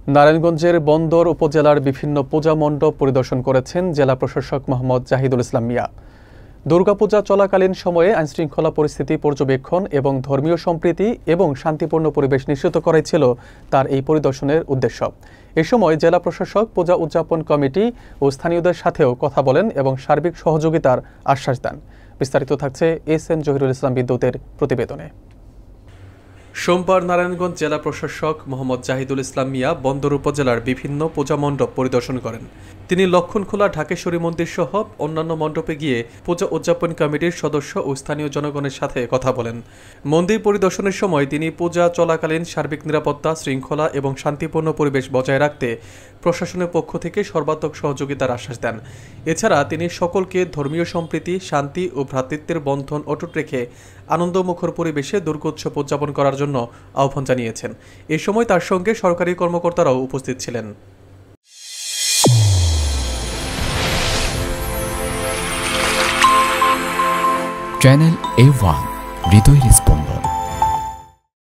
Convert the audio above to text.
নারায়ণগঞ্জের বন্দর উপজেলার বিভিন্ন পূজা মণ্ডপ পরিদর্শন করেছেন জেলা প্রশাসক মোহাম্মদ জাহিদুল ইসলাম মিয়া। দুর্গাপূজা চলাকালীন সময়ে আইনশৃঙ্খলা পরিস্থিতি পর্যবেক্ষণ এবং ধর্মীয় সম্প্রীতি এবং শান্তিপূর্ণ পরিবেশ নিশ্চিত করাই ছিল তার এই পরিদর্শনের উদ্দেশ্য। এ সময় জেলা প্রশাসক পূজা উদযাপন কমিটি ও স্থানীয়দের সাথেও কথা বলেন এবং সার্বিক সহযোগিতার আশ্বাস দেন। বিস্তারিত থাকছে এস.এন. জহিরুল ইসলাম বিদ্যুতের প্রতিবেদনে। সোমবার নারায়ণগঞ্জ জেলা প্রশাসক মোহাম্মদ জাহিদুল ইসলাম মিয়া বন্দর উপজেলার বিভিন্ন পূজা মণ্ডপ পরিদর্শন করেন। তিনি লক্ষণখোলা ঢাকেশ্বরী মন্দির সহ অন্যান্য মণ্ডপে গিয়ে পূজা উদযাপন কমিটির সদস্য ও স্থানীয় জনগণের সাথে কথা বলেন। মন্দির পরিদর্শনের সময় তিনি পূজা চলাকালীন সার্বিক নিরাপত্তা, শৃঙ্খলা এবং শান্তিপূর্ণ পরিবেশ বজায় রাখতে প্রশাসনের পক্ষ থেকে সর্বাত্মক সহযোগিতার আশ্বাস দেন। এছাড়া তিনি সকলকে ধর্মীয় সম্প্রীতি, শান্তি ও ভ্রাতৃত্বের বন্ধন অটুট রেখে আনন্দমুখর পরিবেশে দুর্গোৎসব উদযাপন করার জন্য আহ্বান জানিয়েছেন। এ সময় তার সঙ্গে সরকারি কর্মকর্তারাও উপস্থিত ছিলেন। চ্যানেল A1 হৃদয়ের স্পন্দন।